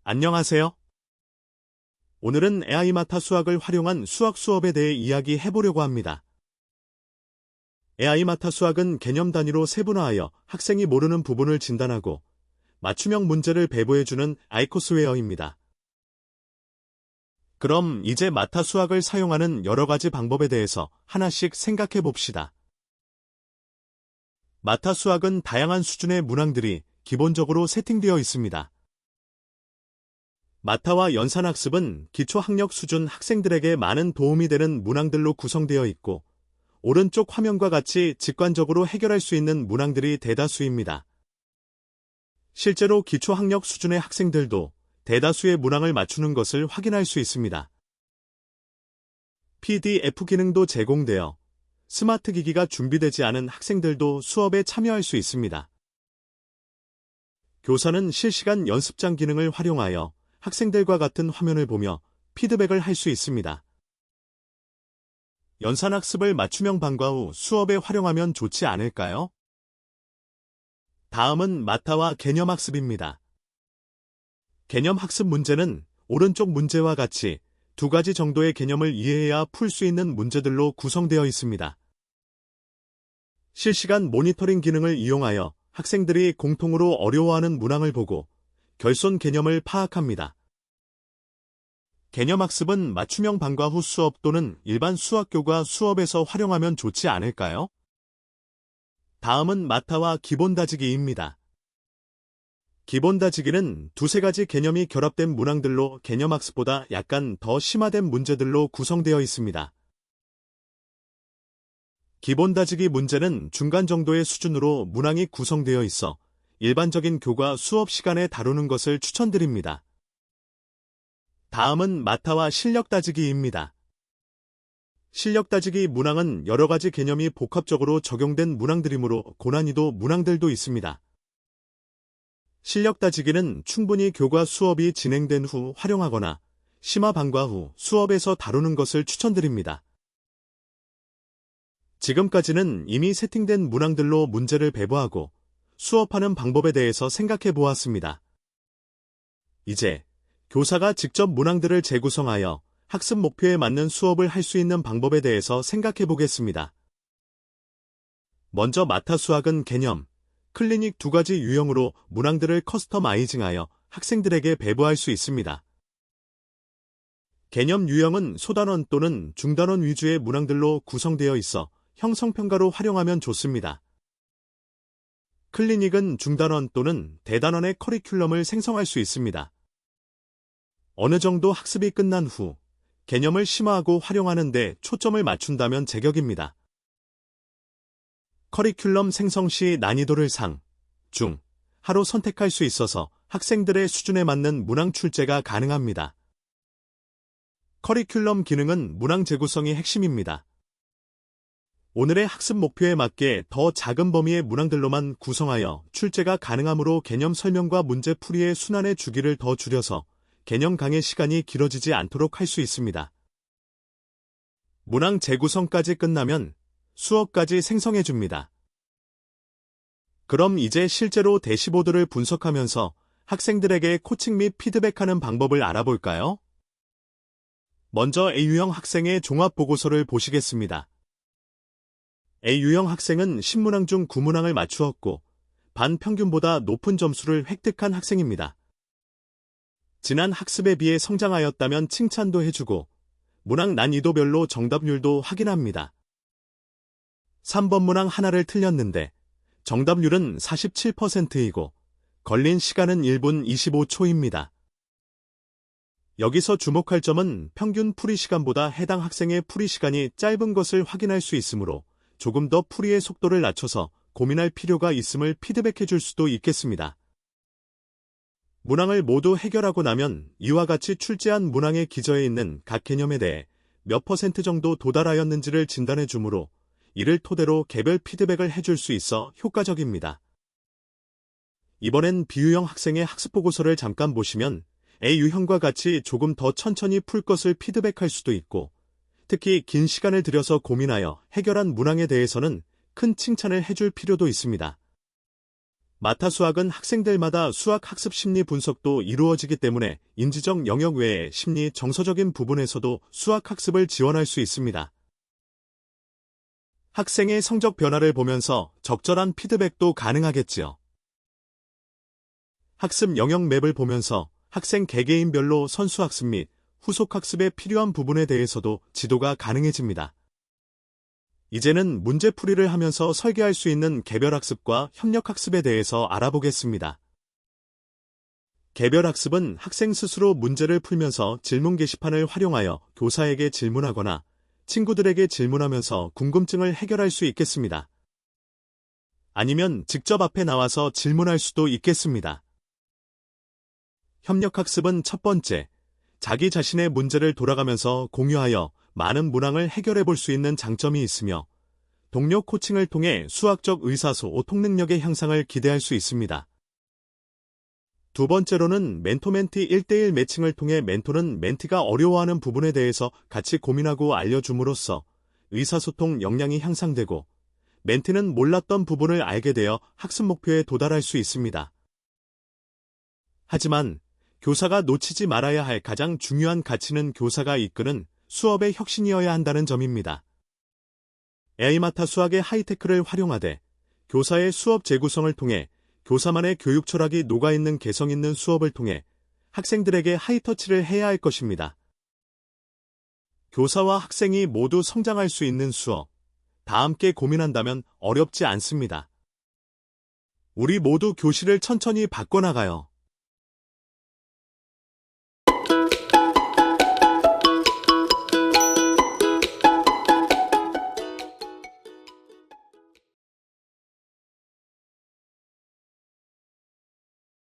안녕하세요. 오늘은 AI 마타 수학을 활용한 수학 수업에 대해 이야기해 보려고 합니다. AI 마타 수학은 개념 단위로 세분화하여 학생이 모르는 부분을 진단하고 맞춤형 문제를 배부해주는 아이코스웨어입니다. 그럼 이제 마타 수학을 사용하는 여러 가지 방법에 대해서 하나씩 생각해 봅시다. 마타 수학은 다양한 수준의 문항들이 기본적으로 세팅되어 있습니다. 마타와 연산학습은 기초학력 수준 학생들에게 많은 도움이 되는 문항들로 구성되어 있고, 오른쪽 화면과 같이 직관적으로 해결할 수 있는 문항들이 대다수입니다. 실제로 기초학력 수준의 학생들도 대다수의 문항을 맞추는 것을 확인할 수 있습니다. PDF 기능도 제공되어 스마트 기기가 준비되지 않은 학생들도 수업에 참여할 수 있습니다. 교사는 실시간 연습장 기능을 활용하여 학생들과 같은 화면을 보며 피드백을 할 수 있습니다. 연산학습을 맞춤형 방과 후 수업에 활용하면 좋지 않을까요? 다음은 마타와 개념학습입니다. 개념학습 문제는 오른쪽 문제와 같이 두 가지 정도의 개념을 이해해야 풀 수 있는 문제들로 구성되어 있습니다. 실시간 모니터링 기능을 이용하여 학생들이 공통으로 어려워하는 문항을 보고 결손 개념을 파악합니다. 개념학습은 맞춤형 방과 후 수업 또는 일반 수학교과 수업에서 활용하면 좋지 않을까요? 다음은 마타와 기본 다지기입니다. 기본 다지기는 두세 가지 개념이 결합된 문항들로 개념학습보다 약간 더 심화된 문제들로 구성되어 있습니다. 기본 다지기 문제는 중간 정도의 수준으로 문항이 구성되어 있어 일반적인 교과 수업 시간에 다루는 것을 추천드립니다. 다음은 마타와 실력 다지기입니다. 실력 다지기 문항은 여러 가지 개념이 복합적으로 적용된 문항들이므로 고난이도 문항들도 있습니다. 실력 다지기는 충분히 교과 수업이 진행된 후 활용하거나 심화 방과 후 수업에서 다루는 것을 추천드립니다. 지금까지는 이미 세팅된 문항들로 문제를 배부하고 수업하는 방법에 대해서 생각해 보았습니다. 이제 교사가 직접 문항들을 재구성하여 학습 목표에 맞는 수업을 할 수 있는 방법에 대해서 생각해 보겠습니다. 먼저 마타 수학은 개념, 클리닉 두 가지 유형으로 문항들을 커스터마이징하여 학생들에게 배부할 수 있습니다. 개념 유형은 소단원 또는 중단원 위주의 문항들로 구성되어 있어 형성평가로 활용하면 좋습니다. 클리닉은 중단원 또는 대단원의 커리큘럼을 생성할 수 있습니다. 어느 정도 학습이 끝난 후 개념을 심화하고 활용하는 데 초점을 맞춘다면 제격입니다. 커리큘럼 생성 시 난이도를 상, 중, 하로 선택할 수 있어서 학생들의 수준에 맞는 문항 출제가 가능합니다. 커리큘럼 기능은 문항 재구성이 핵심입니다. 오늘의 학습 목표에 맞게 더 작은 범위의 문항들로만 구성하여 출제가 가능하므로 개념 설명과 문제 풀이의 순환의 주기를 더 줄여서 개념 강의 시간이 길어지지 않도록 할 수 있습니다. 문항 재구성까지 끝나면 수업까지 생성해줍니다. 그럼 이제 실제로 대시보드를 분석하면서 학생들에게 코칭 및 피드백하는 방법을 알아볼까요? 먼저 A유형 학생의 종합보고서를 보시겠습니다. A유형 학생은 10문항 중 9문항을 맞추었고 반 평균보다 높은 점수를 획득한 학생입니다. 지난 학습에 비해 성장하였다면 칭찬도 해주고 문항 난이도별로 정답률도 확인합니다. 3번 문항 하나를 틀렸는데 정답률은 47%이고 걸린 시간은 1분 25초입니다. 여기서 주목할 점은 평균 풀이 시간보다 해당 학생의 풀이 시간이 짧은 것을 확인할 수 있으므로 조금 더 풀이의 속도를 낮춰서 고민할 필요가 있음을 피드백해 줄 수도 있겠습니다. 문항을 모두 해결하고 나면 이와 같이 출제한 문항의 기저에 있는 각 개념에 대해 몇 % 정도 도달하였는지를 진단해 주므로 이를 토대로 개별 피드백을 해줄 수 있어 효과적입니다. 이번엔 B유형 학생의 학습보고서를 잠깐 보시면 A유형과 같이 조금 더 천천히 풀 것을 피드백할 수도 있고 특히 긴 시간을 들여서 고민하여 해결한 문항에 대해서는 큰 칭찬을 해줄 필요도 있습니다. 마타 수학은 학생들마다 수학 학습 심리 분석도 이루어지기 때문에 인지적 영역 외에 심리 정서적인 부분에서도 수학 학습을 지원할 수 있습니다. 학생의 성적 변화를 보면서 적절한 피드백도 가능하겠지요. 학습 영역 맵을 보면서 학생 개개인별로 선수학습 및 후속학습에 필요한 부분에 대해서도 지도가 가능해집니다. 이제는 문제풀이를 하면서 설계할 수 있는 개별학습과 협력학습에 대해서 알아보겠습니다. 개별학습은 학생 스스로 문제를 풀면서 질문 게시판을 활용하여 교사에게 질문하거나 친구들에게 질문하면서 궁금증을 해결할 수 있겠습니다. 아니면 직접 앞에 나와서 질문할 수도 있겠습니다. 협력학습은 첫 번째, 자기 자신의 문제를 돌아가면서 공유하여 많은 문항을 해결해 볼 수 있는 장점이 있으며 동료 코칭을 통해 수학적 의사소통 능력의 향상을 기대할 수 있습니다. 두 번째로는 멘토-멘티 1대1 매칭을 통해 멘토는 멘티가 어려워하는 부분에 대해서 같이 고민하고 알려줌으로써 의사소통 역량이 향상되고 멘티는 몰랐던 부분을 알게 되어 학습 목표에 도달할 수 있습니다. 하지만 교사가 놓치지 말아야 할 가장 중요한 가치는 교사가 이끄는 수업의 혁신이어야 한다는 점입니다. AI마타 수학의 하이테크를 활용하되 교사의 수업 재구성을 통해 교사만의 교육 철학이 녹아있는 개성 있는 수업을 통해 학생들에게 하이터치를 해야 할 것입니다. 교사와 학생이 모두 성장할 수 있는 수업, 다 함께 고민한다면 어렵지 않습니다. 우리 모두 교실을 천천히 바꿔나가요.